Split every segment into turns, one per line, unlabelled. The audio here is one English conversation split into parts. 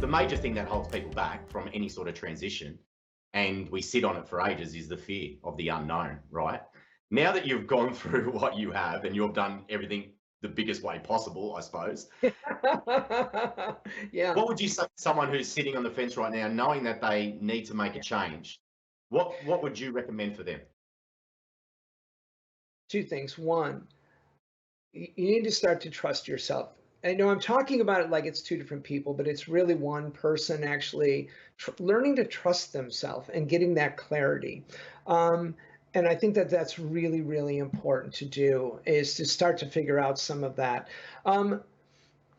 major thing that holds people back from any sort of transition, and we sit on it for ages, is the fear of the unknown, right? Now that you've gone through what you have and you've done everything the biggest way possible, I suppose,
Yeah.
what would you say to someone who's sitting on the fence right now, knowing that they need to make a change? What would you recommend for them?
Two things. One, you need to start to trust yourself. I know I'm talking about it like it's two different people, but it's really one person actually learning to trust themselves and getting that clarity. And I think that that's really, really important to do, is to start to figure out some of that. Um,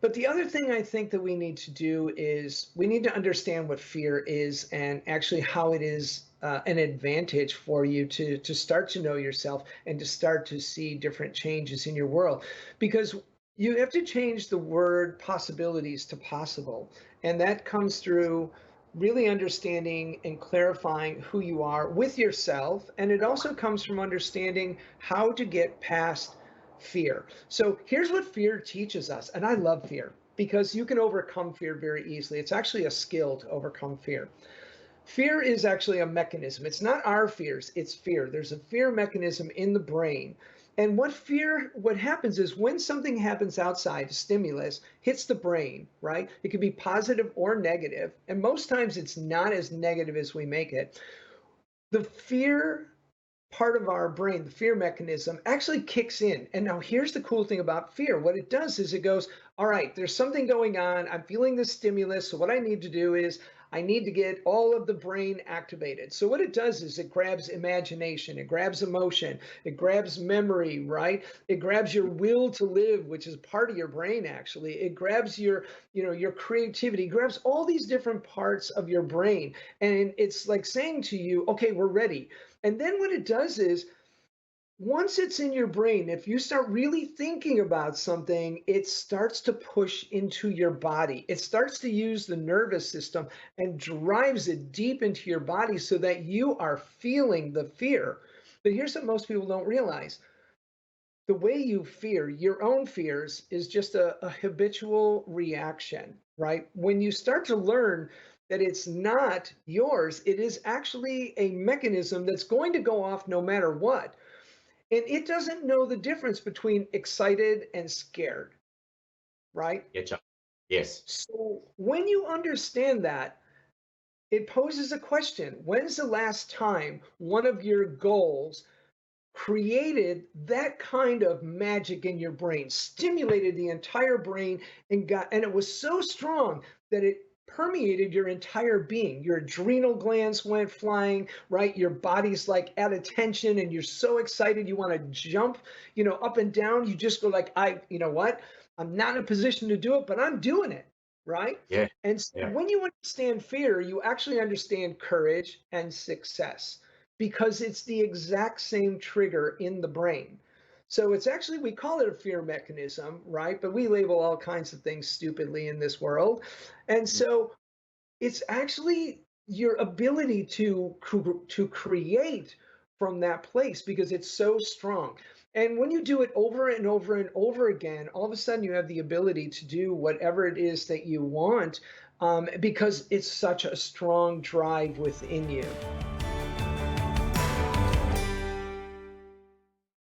but the other thing I think that we need to do is we need to understand what fear is and actually how it is an advantage for you to start to know yourself and to start to see different changes in your world. Because you have to change the word possibilities to possible. And that comes through really understanding and clarifying who you are with yourself. And it also comes from understanding how to get past fear. So here's what fear teaches us. And I love fear because you can overcome fear very easily. It's actually a skill to overcome fear. Fear is actually a mechanism. It's not our fears, it's fear. There's a fear mechanism in the brain. And what happens is when something happens outside, a stimulus hits the brain, right? It could be positive or negative. And most times it's not as negative as we make it. The fear part of our brain, the fear mechanism, actually kicks in. And now here's the cool thing about fear. What it does is it goes, all right, there's something going on. I'm feeling this stimulus. So what I need to do is I need to get all of the brain activated. So what it does is it grabs imagination, it grabs emotion, it grabs memory, right? It grabs your will to live, which is part of your brain actually. It grabs your creativity, grabs all these different parts of your brain. And it's like saying to you, okay, we're ready. And then what it does is once it's in your brain, if you start really thinking about something, it starts to push into your body. It starts to use the nervous system and drives it deep into your body so that you are feeling the fear. But here's what most people don't realize. The way you fear your own fears is just a habitual reaction, right? When you start to learn that it's not yours, it is actually a mechanism that's going to go off no matter what. And it doesn't know the difference between excited and scared, right?
Getcha. Yes.
So when you understand that, it poses a question. When's the last time one of your goals created that kind of magic in your brain, stimulated the entire brain and it was so strong that it permeated your entire being. Your adrenal glands went flying, right? Your body's like at attention and you're so excited you want to jump, up and down. You just go like, you know what? I'm not in a position to do it, but I'm doing it, right?
Yeah.
And so
Yeah.
when you understand fear, you actually understand courage and success because it's the exact same trigger in the brain. So it's actually, we call it a fear mechanism, right? But we label all kinds of things stupidly in this world. And so it's actually your ability to create from that place because it's so strong. And when you do it over and over and over again, all of a sudden you have the ability to do whatever it is that you want because it's such a strong drive within you.